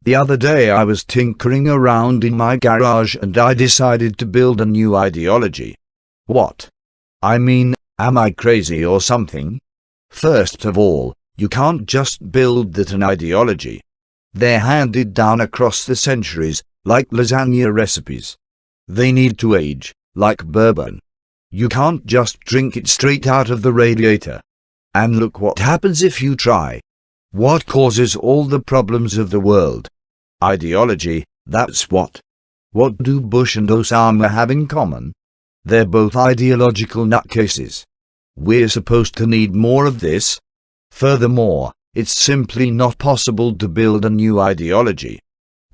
The other day I was tinkering around in my garage and I decided to build a new ideology. What? I mean, am I crazy or something? First of all, you can't just build that an ideology. They're handed down across the centuries, like lasagna recipes. They need to age, like bourbon. You can't just drink it straight out of the radiator. And look what happens if you try. What causes all the problems of the world? Ideology, that's what. What do Bush and Osama have in common? They're both ideological nutcases. We're supposed to need more of this. Furthermore, it's simply not possible to build a new ideology.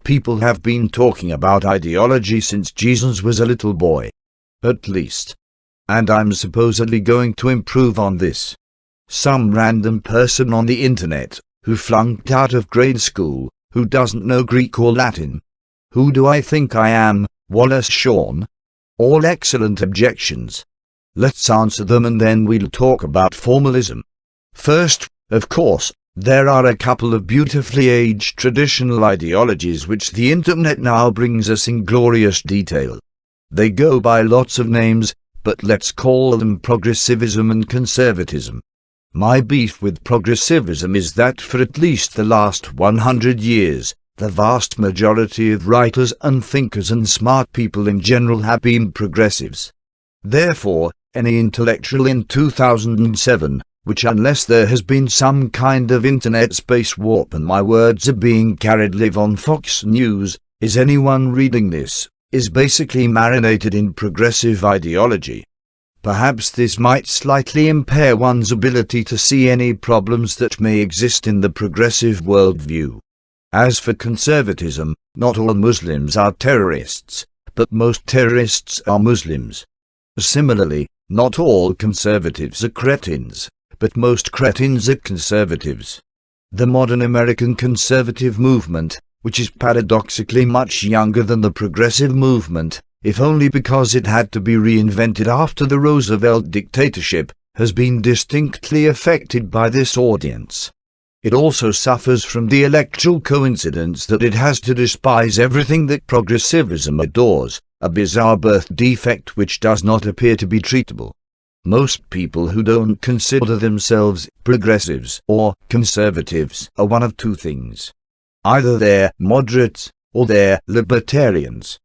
People have been talking about ideology since Jesus was a little boy. At least. And I'm supposedly going to improve on this. Some random person on the internet, who flunked out of grade school, who doesn't know Greek or Latin. Who do I think I am, Wallace Shawn? All excellent objections. Let's answer them and then we'll talk about formalism. First, of course, there are a couple of beautifully aged traditional ideologies which the internet now brings us in glorious detail. They go by lots of names, but let's call them progressivism and conservatism. My beef with progressivism is that for at least the last 100 years, the vast majority of writers and thinkers and smart people in general have been progressives. Therefore, any intellectual in 2007, which unless there has been some kind of internet space warp and my words are being carried live on Fox News, is anyone reading this, is basically marinated in progressive ideology. Perhaps this might slightly impair one's ability to see any problems that may exist in the progressive worldview. As for conservatism, not all Muslims are terrorists, but most terrorists are Muslims. Similarly, not all conservatives are cretins, but most cretins are conservatives. The modern American conservative movement, which is paradoxically much younger than the progressive movement, if only because it had to be reinvented after the Roosevelt dictatorship, has been distinctly affected by this audience. It also suffers from the electoral coincidence that it has to despise everything that progressivism adores, a bizarre birth defect which does not appear to be treatable. Most people who don't consider themselves progressives or conservatives are one of two things. Either they're moderates or they're libertarians.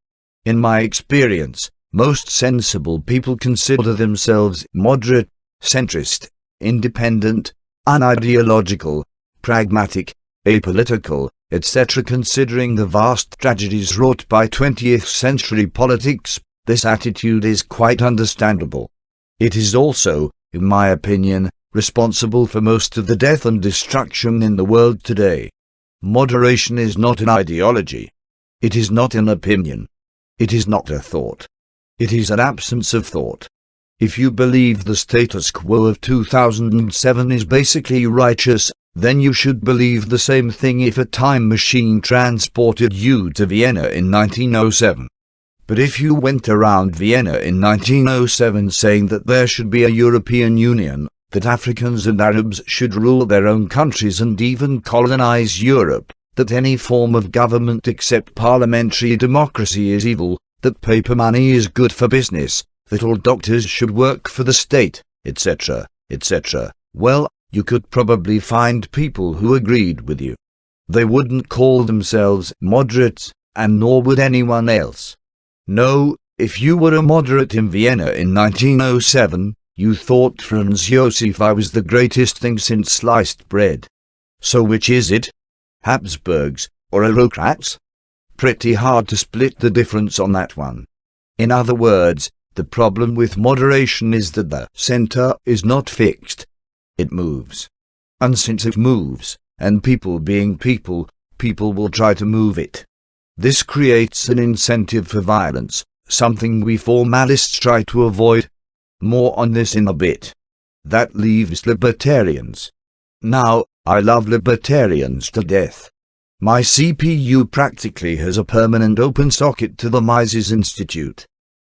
In my experience, most sensible people consider themselves moderate, centrist, independent, unideological, pragmatic, apolitical, etc. Considering the vast tragedies wrought by 20th century politics, this attitude is quite understandable. It is also, in my opinion, responsible for most of the death and destruction in the world today. Moderation is not an ideology. It is not an opinion. It is not a thought. It is an absence of thought. If you believe the status quo of 2007 is basically righteous, then you should believe the same thing if a time machine transported you to Vienna in 1907. But if you went around Vienna in 1907 saying that there should be a European Union, that Africans and Arabs should rule their own countries and even colonize Europe, that any form of government except parliamentary democracy is evil, that paper money is good for business, that all doctors should work for the state, etc., etc., well, you could probably find people who agreed with you. They wouldn't call themselves moderates, and nor would anyone else. No, if you were a moderate in Vienna in 1907, you thought Franz Josef I was the greatest thing since sliced bread. So which is it? Habsburgs, or autocrats? Pretty hard to split the difference on that one. In other words, the problem with moderation is that the center is not fixed. It moves. And since it moves, and people being people, people will try to move it. This creates an incentive for violence, something we formalists try to avoid. More on this in a bit. That leaves libertarians. Now, I love libertarians to death. My CPU practically has a permanent open socket to the Mises Institute.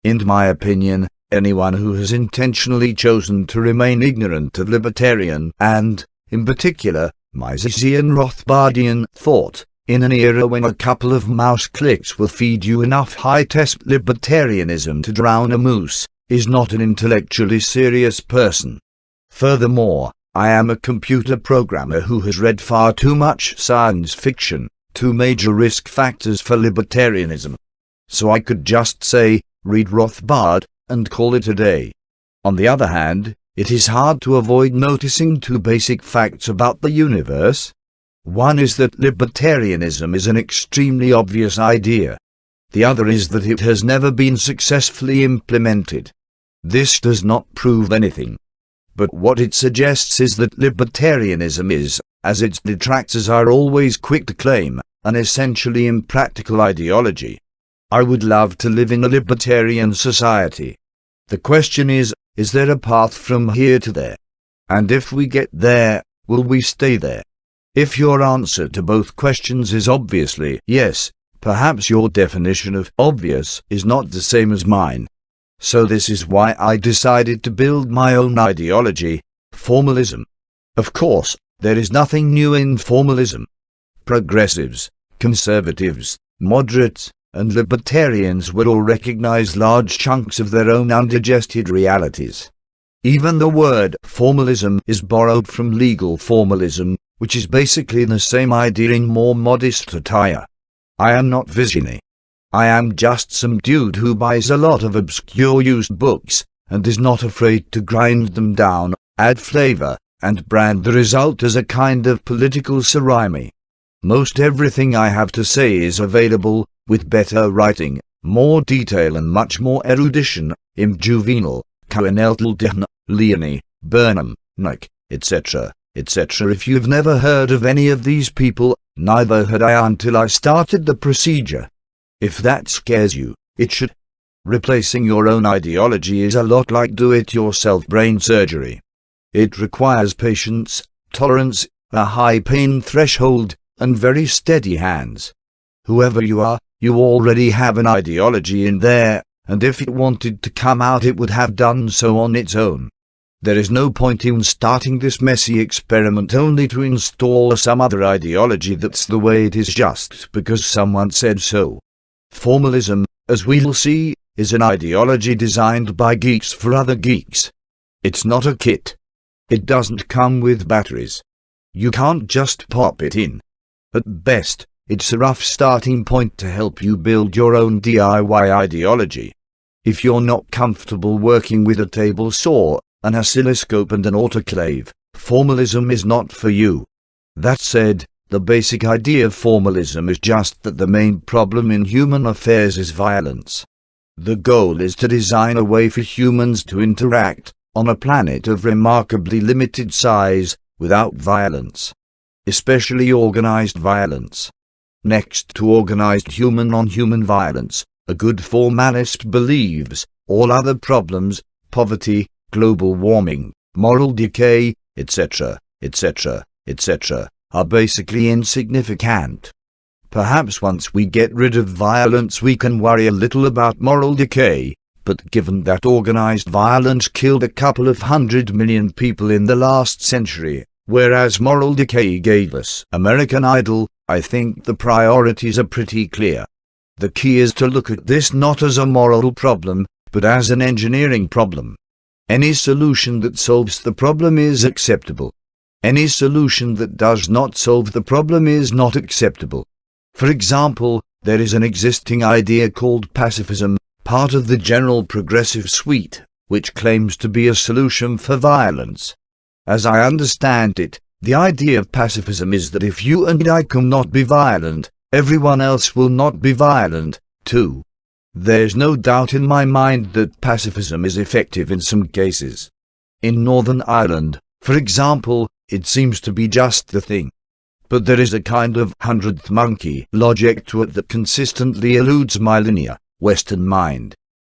In my opinion, anyone who has intentionally chosen to remain ignorant of libertarian and, in particular, Misesian Rothbardian thought, in an era when a couple of mouse clicks will feed you enough high-test libertarianism to drown a moose, is not an intellectually serious person. Furthermore, I am a computer programmer who has read far too much science fiction, two major risk factors for libertarianism. So I could just say, read Rothbard, and call it a day. On the other hand, it is hard to avoid noticing two basic facts about the universe. One is that libertarianism is an extremely obvious idea. The other is that it has never been successfully implemented. This does not prove anything. But what it suggests is that libertarianism is, as its detractors are always quick to claim, an essentially impractical ideology. I would love to live in a libertarian society. The question is there a path from here to there? And if we get there, will we stay there? If your answer to both questions is obviously yes, perhaps your definition of obvious is not the same as mine. So this is why I decided to build my own ideology, formalism. Of course, there is nothing new in formalism. Progressives, conservatives, moderates, and libertarians would all recognize large chunks of their own undigested realities. Even the word formalism is borrowed from legal formalism, which is basically the same idea in more modest attire. I am not visionary. I am just some dude who buys a lot of obscure used books, and is not afraid to grind them down, add flavor, and brand the result as a kind of political ceremony. Most everything I have to say is available, with better writing, more detail and much more erudition, in Juvenal, Untitled, Leone, Burnham, Nick, etc., etc. If you've never heard of any of these people, neither had I until I started the procedure. If that scares you, it should. Replacing your own ideology is a lot like do-it-yourself brain surgery. It requires patience, tolerance, a high pain threshold, and very steady hands. Whoever you are, you already have an ideology in there, and if it wanted to come out it would have done so on its own. There is no point in starting this messy experiment only to install some other ideology that's the way it is just because someone said so. Formalism, as we'll see, is an ideology designed by geeks for other geeks. It's not a kit. It doesn't come with batteries. You can't just pop it in. At best, it's a rough starting point to help you build your own DIY ideology. If you're not comfortable working with a table saw, an oscilloscope and an autoclave, formalism is not for you. That said, the basic idea of formalism is just that the main problem in human affairs is violence. The goal is to design a way for humans to interact, on a planet of remarkably limited size, without violence. Especially organized violence. Next to organized human-on-human violence, a good formalist believes, all other problems, poverty, global warming, moral decay, etc., etc., etc., are basically insignificant. Perhaps once we get rid of violence we can worry a little about moral decay, but given that organized violence killed a couple of 100 million people in the last century, whereas moral decay gave us American Idol, I think the priorities are pretty clear. The key is to look at this not as a moral problem, but as an engineering problem. Any solution that solves the problem is acceptable. Any solution that does not solve the problem is not acceptable. For example, there is an existing idea called pacifism, part of the general progressive suite, which claims to be a solution for violence. As I understand it, the idea of pacifism is that if you and I cannot be violent, everyone else will not be violent, too. There's no doubt in my mind that pacifism is effective in some cases. In Northern Ireland, for example, it seems to be just the thing. But there is a kind of 100th monkey logic to it that consistently eludes my linear, Western mind.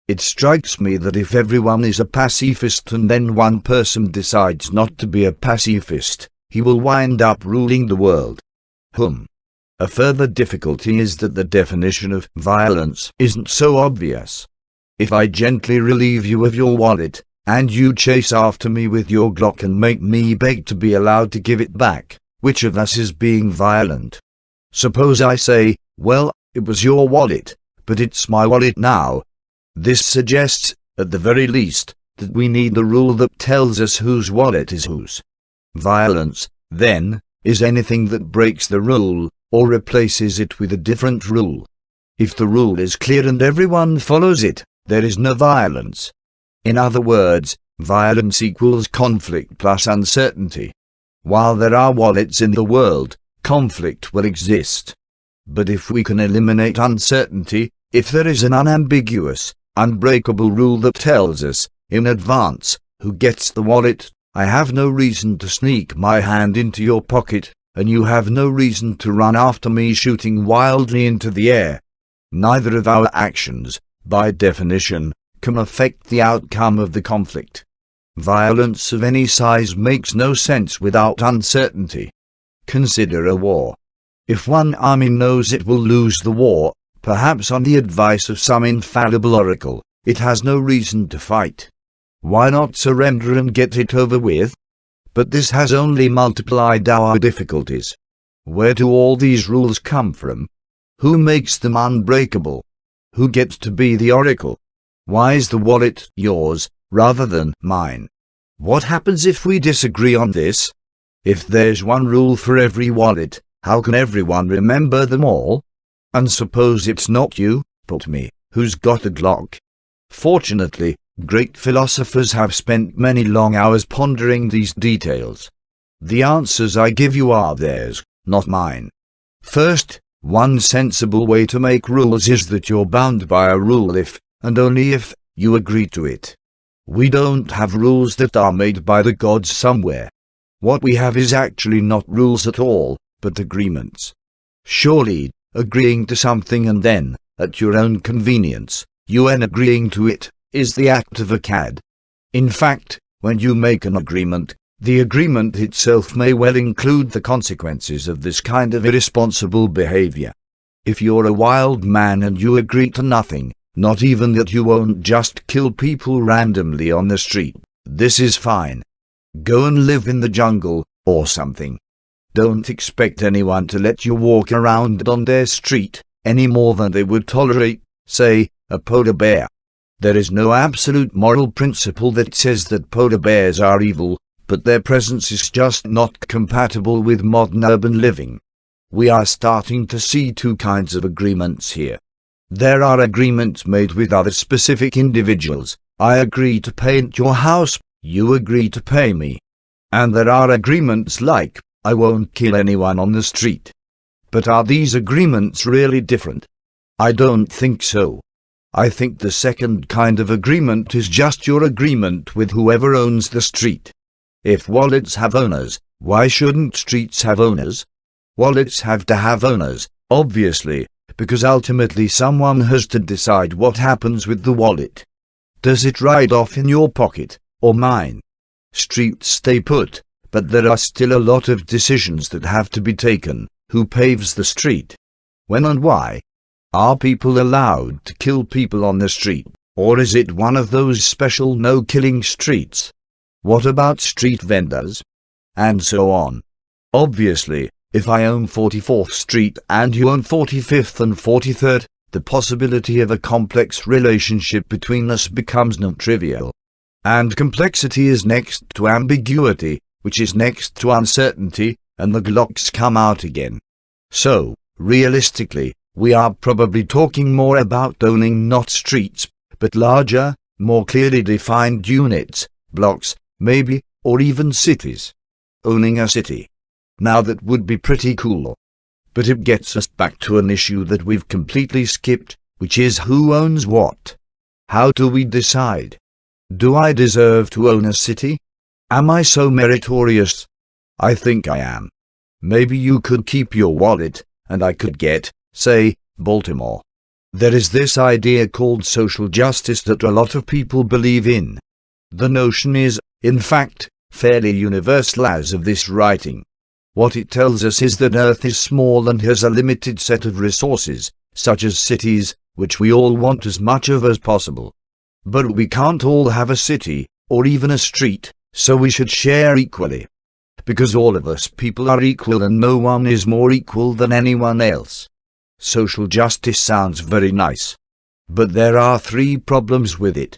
It strikes me that if everyone is a pacifist and then one person decides not to be a pacifist, he will wind up ruling the world. A further difficulty is that the definition of violence isn't so obvious. If I gently relieve you of your wallet, and you chase after me with your Glock and make me beg to be allowed to give it back, which of us is being violent? Suppose I say, well, it was your wallet, but it's my wallet now. This suggests, at the very least, that we need the rule that tells us whose wallet is whose. Violence, then, is anything that breaks the rule, or replaces it with a different rule. If the rule is clear and everyone follows it, there is no violence. In other words, violence equals conflict plus uncertainty. While there are wallets in the world, conflict will exist. But if we can eliminate uncertainty, if there is an unambiguous, unbreakable rule that tells us, in advance, who gets the wallet, I have no reason to sneak my hand into your pocket, and you have no reason to run after me shooting wildly into the air. Neither of our actions, by definition, can affect the outcome of the conflict. Violence of any size makes no sense without uncertainty. Consider a war. If one army knows it will lose the war, perhaps on the advice of some infallible oracle, it has no reason to fight. Why not surrender and get it over with? But this has only multiplied our difficulties. Where do all these rules come from? Who makes them unbreakable? Who gets to be the oracle? Why is the wallet yours, rather than mine? What happens if we disagree on this? If there's one rule for every wallet, how can everyone remember them all? And suppose it's not you, but me, who's got a Glock? Fortunately, great philosophers have spent many long hours pondering these details. The answers I give you are theirs, not mine. First, one sensible way to make rules is that you're bound by a rule if, and only if, you agree to it. We don't have rules that are made by the gods somewhere. What we have is actually not rules at all, but agreements. Surely, agreeing to something and then, at your own convenience, you agreeing to it, is the act of a cad. In fact, when you make an agreement, the agreement itself may well include the consequences of this kind of irresponsible behavior. If you're a wild man and you agree to nothing, not even that you won't just kill people randomly on the street, this is fine. Go and live in the jungle, or something. Don't expect anyone to let you walk around on their street, any more than they would tolerate, say, a polar bear. There is no absolute moral principle that says that polar bears are evil, but their presence is just not compatible with modern urban living. We are starting to see two kinds of agreements here. There are agreements made with other specific individuals. I agree to paint your house, you agree to pay me. And there are agreements like, I won't kill anyone on the street. But are these agreements really different? I don't think so. I think the second kind of agreement is just your agreement with whoever owns the street. If wallets have owners, why shouldn't streets have owners? Wallets have to have owners, obviously, because ultimately someone has to decide what happens with the wallet. Does it ride off in your pocket, or mine? Streets stay put, but there are still a lot of decisions that have to be taken. Who paves the street? When and why? Are people allowed to kill people on the street, or is it one of those special no-killing streets? What about street vendors? And so on. Obviously, if I own 44th Street and you own 45th and 43rd, the possibility of a complex relationship between us becomes non-trivial. And complexity is next to ambiguity, which is next to uncertainty, and the Glocks come out again. So, realistically, we are probably talking more about owning not streets, but larger, more clearly defined units, blocks, maybe, or even cities. Owning a city. Now that would be pretty cool. But it gets us back to an issue that we've completely skipped, which is who owns what? How do we decide? Do I deserve to own a city? Am I so meritorious? I think I am. Maybe you could keep your wallet, and I could get, say, Baltimore. There is this idea called social justice that a lot of people believe in. The notion is, in fact, fairly universal as of this writing. What it tells us is that Earth is small and has a limited set of resources, such as cities, which we all want as much of as possible. But we can't all have a city, or even a street, so we should share equally. because all of us people are equal and no one is more equal than anyone else. Social justice sounds very nice. But there are 3 problems with it.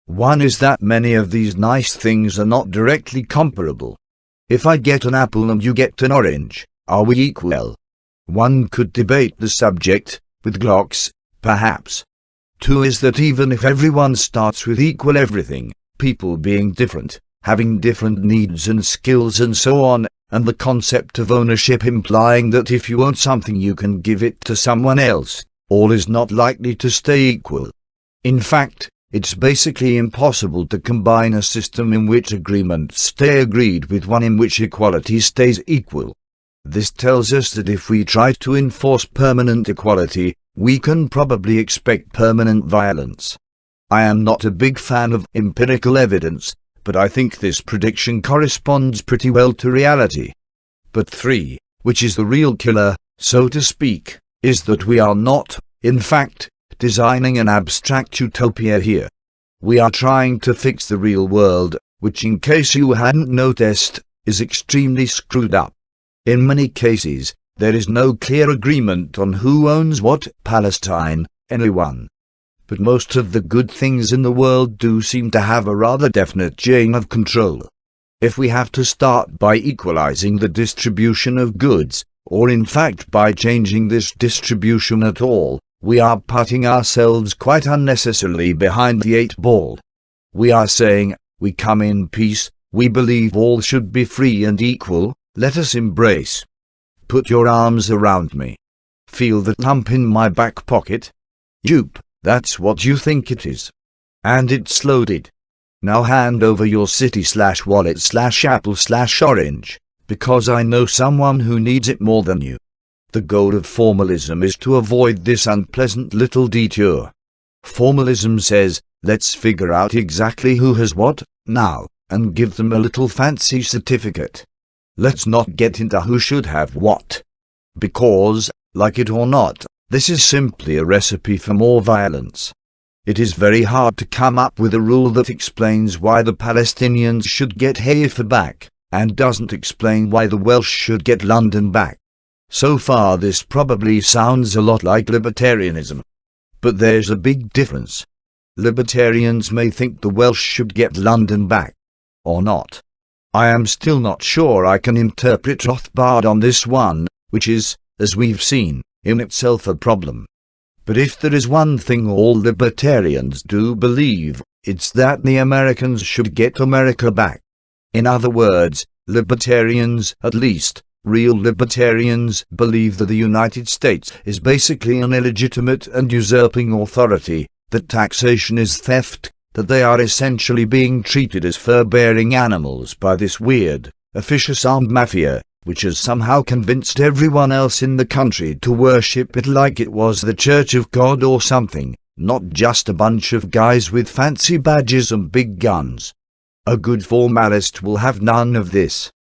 One is that many of these nice things are not directly comparable. If I get an apple and you get an orange, are we equal? One could debate the subject, with Glocks, perhaps. 2 is that even if everyone starts with equal everything, people being different, having different needs and skills and so on, and the concept of ownership implying that if you own something you can give it to someone else, all is not likely to stay equal. In fact, it's basically impossible to combine a system in which agreements stay agreed with one in which equality stays equal. This tells us that if we try to enforce permanent equality, we can probably expect permanent violence. I am not a big fan of empirical evidence, but I think this prediction corresponds pretty well to reality. But 3, which is the real killer, so to speak, is that we are not, in fact, designing an abstract utopia here. We are trying to fix the real world, which, in case you hadn't noticed, is extremely screwed up. In many cases, there is no clear agreement on who owns what. Palestine, anyone. But most of the good things in the world do seem to have a rather definite chain of control. If we have to start by equalizing the distribution of goods, or in fact by changing this distribution at all, we are putting ourselves quite unnecessarily behind the 8 ball. We are saying, we come in peace, we believe all should be free and equal, let us embrace. Put your arms around me. Feel the lump in my back pocket? Jupe, that's what you think it is. And it's loaded. Now hand over your city/wallet/apple/orange, because I know someone who needs it more than you. The goal of formalism is to avoid this unpleasant little detour. Formalism says, let's figure out exactly who has what, now, and give them a little fancy certificate. Let's not get into who should have what. Because, like it or not, this is simply a recipe for more violence. It is very hard to come up with a rule that explains why the Palestinians should get Haifa back, and doesn't explain why the Welsh should get London back. So far this probably sounds a lot like libertarianism. But there's a big difference. Libertarians may think the Welsh should get London back. Or not. I am still not sure I can interpret Rothbard on this one, which is, as we've seen, in itself a problem. But if there is one thing all libertarians do believe, it's that the Americans should get America back. In other words, libertarians, at least, real libertarians, believe that the United States is basically an illegitimate and usurping authority, that taxation is theft, that they are essentially being treated as fur-bearing animals by this weird, officious armed mafia, which has somehow convinced everyone else in the country to worship it like it was the Church of God or something, not just a bunch of guys with fancy badges and big guns. A good formalist will have none of this.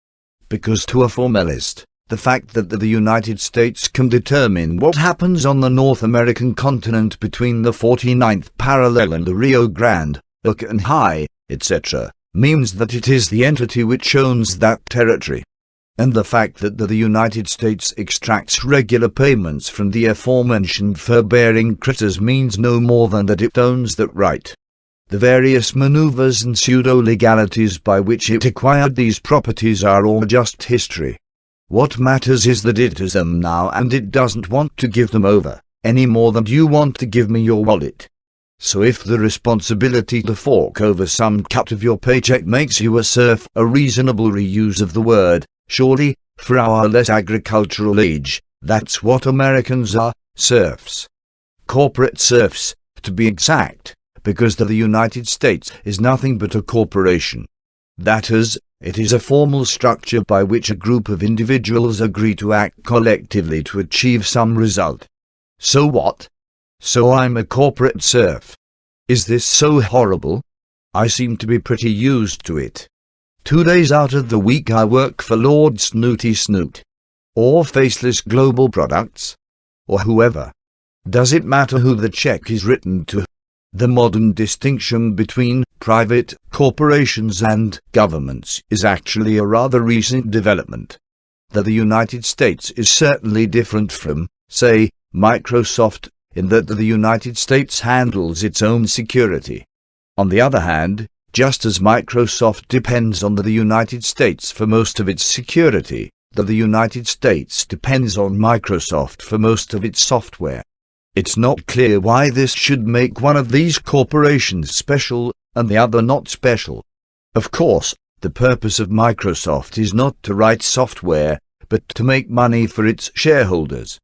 Because to a formalist, the fact that the United States can determine what happens on the North American continent between the 49th parallel and the Rio Grande, and High, etc., means that it is the entity which owns that territory. And the fact that the United States extracts regular payments from the aforementioned fur-bearing critters means no more than that it owns that right. The various maneuvers and pseudo-legalities by which it acquired these properties are all just history. What matters is that it has them now and it doesn't want to give them over, any more than you want to give me your wallet. So if the responsibility to fork over some cut of your paycheck makes you a serf, a reasonable reuse of the word, surely, for our less agricultural age, that's what Americans are, serfs. Corporate serfs, to be exact, because the United States is nothing but a corporation. That is, it is a formal structure by which a group of individuals agree to act collectively to achieve some result. So what? So I'm a corporate serf. Is this so horrible? I seem to be pretty used to it. 2 days out of the week I work for Lord Snooty Snoot. Or Faceless Global Products. Or whoever. Does it matter who the check is written to? The modern distinction between private corporations and governments is actually a rather recent development. That the United States is certainly different from, say, Microsoft, in that the United States handles its own security. On the other hand, just as Microsoft depends on the United States for most of its security, the United States depends on Microsoft for most of its software. It's not clear why this should make one of these corporations special and the other not special. Of course, the purpose of Microsoft is not to write software, but to make money for its shareholders.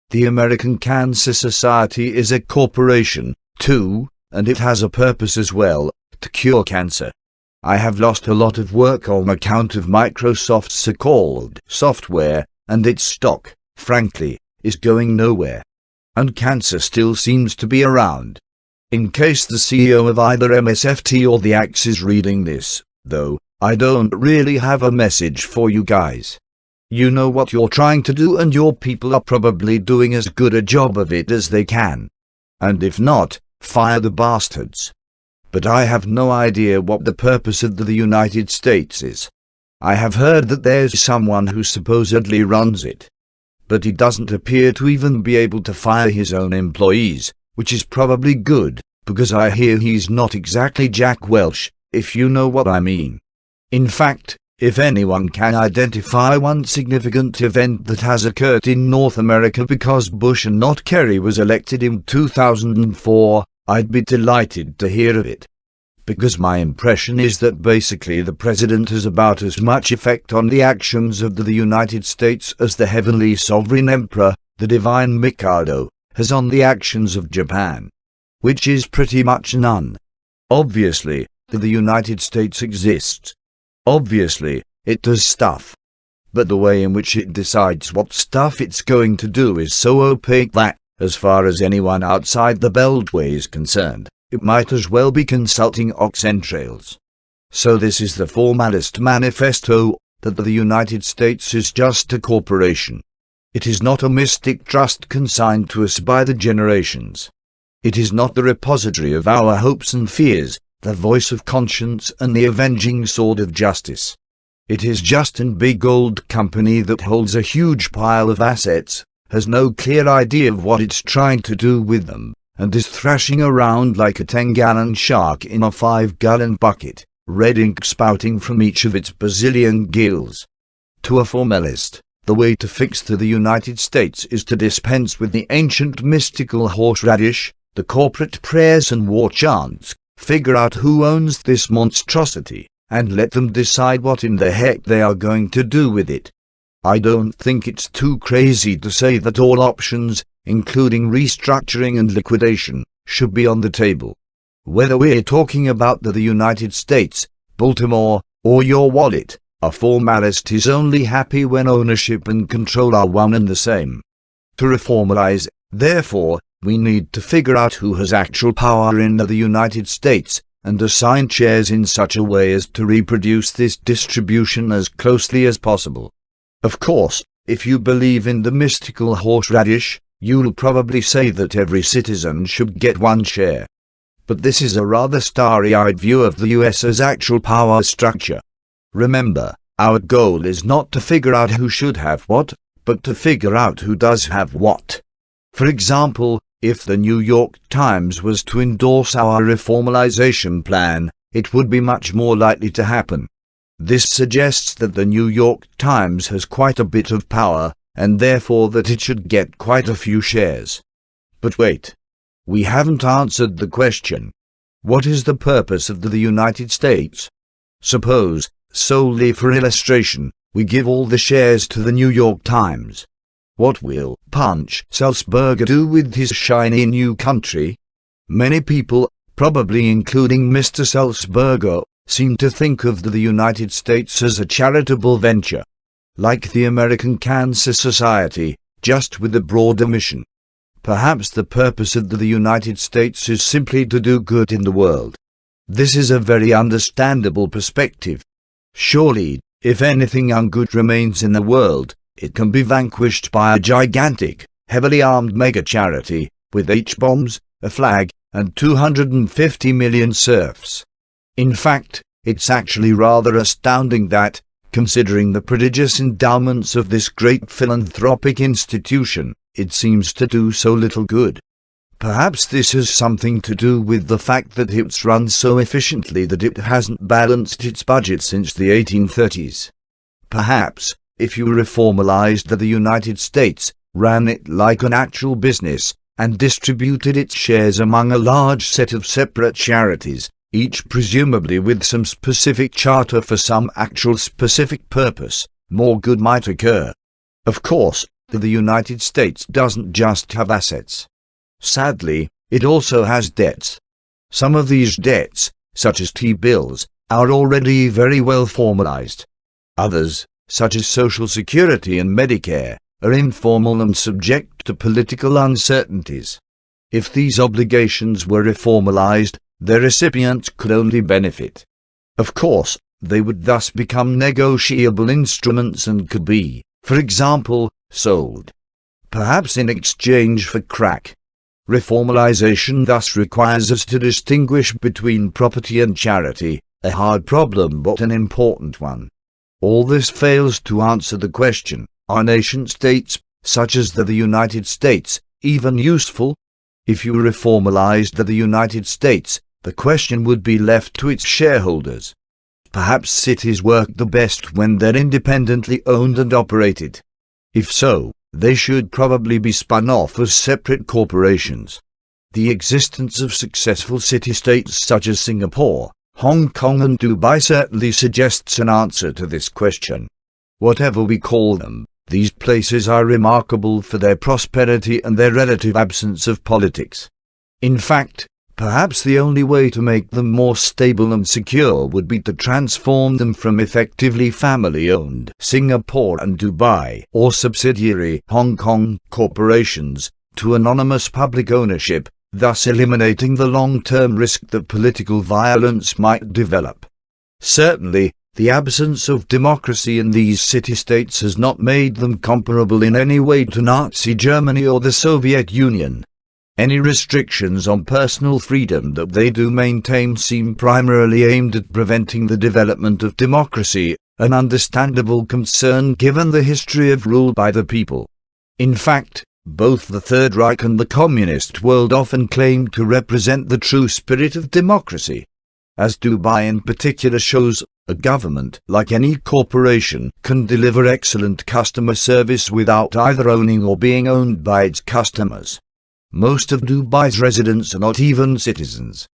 The American Cancer Society is a corporation, too, and it has a purpose as well, to cure cancer. I have lost a lot of work on account of Microsoft's so-called software, and its stock, frankly, is going nowhere. And cancer still seems to be around. In case the CEO of either MSFT or the Axe is reading this, though, I don't really have a message for you guys. You know what you're trying to do and your people are probably doing as good a job of it as they can. And if not, fire the bastards. But I have no idea what the purpose of the United States is. I have heard that there's someone who supposedly runs it. But he doesn't appear to even be able to fire his own employees, which is probably good, because I hear he's not exactly Jack Welch, if you know what I mean. In fact, if anyone can identify one significant event that has occurred in North America because Bush and not Kerry was elected in 2004, I'd be delighted to hear of it. Because my impression is that basically the president has about as much effect on the actions of the United States as the heavenly sovereign emperor, the divine Mikado, has on the actions of Japan. Which is pretty much none. Obviously, the United States exists. Obviously, it does stuff. But the way in which it decides what stuff it's going to do is so opaque that, as far as anyone outside the Beltway is concerned, it might as well be consulting ox entrails. So this is the Formalist Manifesto, that the United States is just a corporation. It is not a mystic trust consigned to us by the generations. It is not the repository of our hopes and fears, the voice of conscience and the avenging sword of justice. It is just an big old company that holds a huge pile of assets, has no clear idea of what it's trying to do with them, and is thrashing around like a 10-gallon shark in a 5-gallon bucket, red ink spouting from each of its bazillion gills. To a formalist, the way to fix the United States is to dispense with the ancient mystical horseradish, the corporate prayers and war chants, figure out who owns this monstrosity, and let them decide what in the heck they are going to do with it. I don't think it's too crazy to say that all options, including restructuring and liquidation, should be on the table. Whether we're talking about the United States, Baltimore, or your wallet, a formalist is only happy when ownership and control are one and the same. To reformalize, therefore, we need to figure out who has actual power in the United States, and assign chairs in such a way as to reproduce this distribution as closely as possible. Of course, if you believe in the mystical horseradish, you'll probably say that every citizen should get one share. But this is a rather starry-eyed view of the US's actual power structure. Remember, our goal is not to figure out who should have what, but to figure out who does have what. For example, if the New York Times was to endorse our reformalization plan, it would be much more likely to happen. This suggests that the New York Times has quite a bit of power, and therefore that it should get quite a few shares. But wait. We haven't answered the question. What is the purpose of the United States? Suppose, solely for illustration, we give all the shares to the New York Times. What will Punch Sulzberger do with his shiny new country? Many people, probably including Mr. Sulzberger, seem to think of the United States as a charitable venture, like the American Cancer Society, just with a broader mission. Perhaps the purpose of the United States is simply to do good in the world. This is a very understandable perspective. Surely, if anything ungood remains in the world, it can be vanquished by a gigantic, heavily armed mega-charity, with H-bombs, a flag, and 250 million serfs. In fact, it's actually rather astounding that, considering the prodigious endowments of this great philanthropic institution, it seems to do so little good. Perhaps this has something to do with the fact that it's run so efficiently that it hasn't balanced its budget since the 1830s. Perhaps, if you reformalized the United States, ran it like an actual business, and distributed its shares among a large set of separate charities, each presumably with some specific charter for some actual specific purpose, more good might occur. Of course, the United States doesn't just have assets. Sadly, it also has debts. Some of these debts, such as T-bills, are already very well formalized. Others, such as Social Security and Medicare, are informal and subject to political uncertainties. If these obligations were reformalized, their recipients could only benefit. Of course, they would thus become negotiable instruments and could be, for example, sold. Perhaps in exchange for crack. Reformalization thus requires us to distinguish between property and charity, a hard problem but an important one. All this fails to answer the question, are nation-states, such as the United States, even useful? If you reformalized the United States, the question would be left to its shareholders. Perhaps cities work the best when they're independently owned and operated. If so, they should probably be spun off as separate corporations. The existence of successful city-states such as Singapore, Hong Kong and Dubai certainly suggests an answer to this question. Whatever we call them, these places are remarkable for their prosperity and their relative absence of politics. In fact, perhaps the only way to make them more stable and secure would be to transform them from effectively family-owned Singapore and Dubai or subsidiary Hong Kong corporations to anonymous public ownership, thus eliminating the long-term risk that political violence might develop. Certainly, the absence of democracy in these city-states has not made them comparable in any way to Nazi Germany or the Soviet Union. Any restrictions on personal freedom that they do maintain seem primarily aimed at preventing the development of democracy, an understandable concern given the history of rule by the people. In fact, both the Third Reich and the communist world often claim to represent the true spirit of democracy. As Dubai in particular shows, a government, like any corporation, can deliver excellent customer service without either owning or being owned by its customers. Most of Dubai's residents are not even citizens.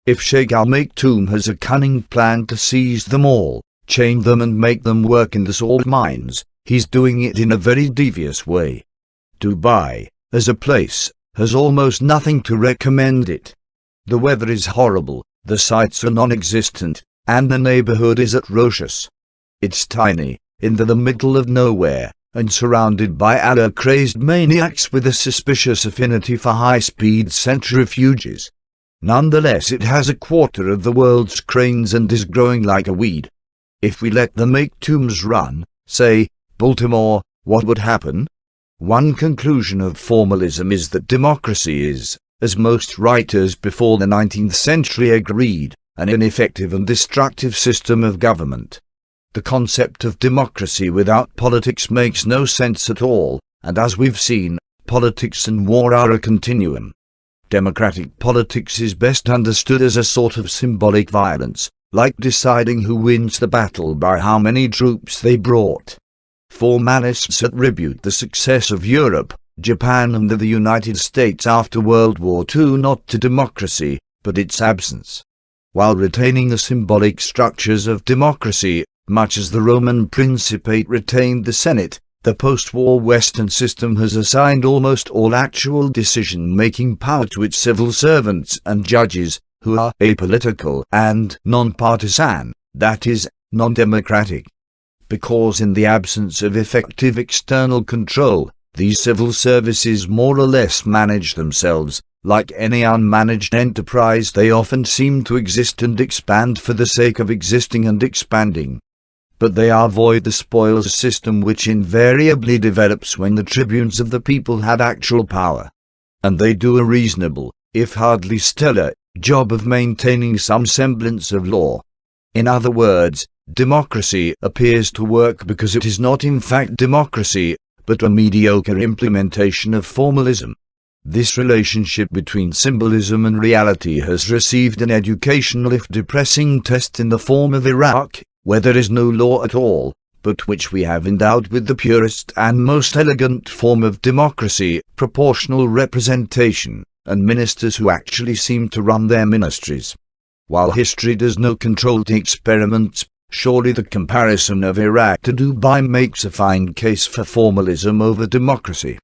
If Sheikh Al Maktoum has a cunning plan to seize them all, chain them and make them work in the salt mines, he's doing it in a very devious way. Dubai, as a place, has almost nothing to recommend it. The weather is horrible, the sights are non-existent, and the neighborhood is atrocious. It's tiny, in the middle of nowhere, and surrounded by Allah-crazed maniacs with a suspicious affinity for high-speed centrifuges. Nonetheless, it has a quarter of the world's cranes and is growing like a weed. If we let the Maktoums run, say, Baltimore, what would happen? One conclusion of formalism is that democracy is, as most writers before the 19th century agreed, an ineffective and destructive system of government. The concept of democracy without politics makes no sense at all, and as we've seen, politics and war are a continuum. Democratic politics is best understood as a sort of symbolic violence, like deciding who wins the battle by how many troops they brought. Formalists attribute the success of Europe, Japan and the United States after World War II not to democracy, but its absence. While retaining the symbolic structures of democracy, much as the Roman Principate retained the Senate, the post-war Western system has assigned almost all actual decision-making power to its civil servants and judges, who are apolitical and non-partisan, that is, non-democratic. Because in the absence of effective external control, these civil services more or less manage themselves. Like any unmanaged enterprise, they often seem to exist and expand for the sake of existing and expanding. But they avoid the spoils system which invariably develops when the tribunes of the people have actual power. And they do a reasonable, if hardly stellar, job of maintaining some semblance of law. In other words, democracy appears to work because it is not in fact democracy, but a mediocre implementation of formalism. This relationship between symbolism and reality has received an educational if depressing test in the form of Iraq, where there is no law at all, but which we have endowed with the purest and most elegant form of democracy, proportional representation, and ministers who actually seem to run their ministries. While history does no controlled experiments, surely the comparison of Iraq to Dubai makes a fine case for formalism over democracy.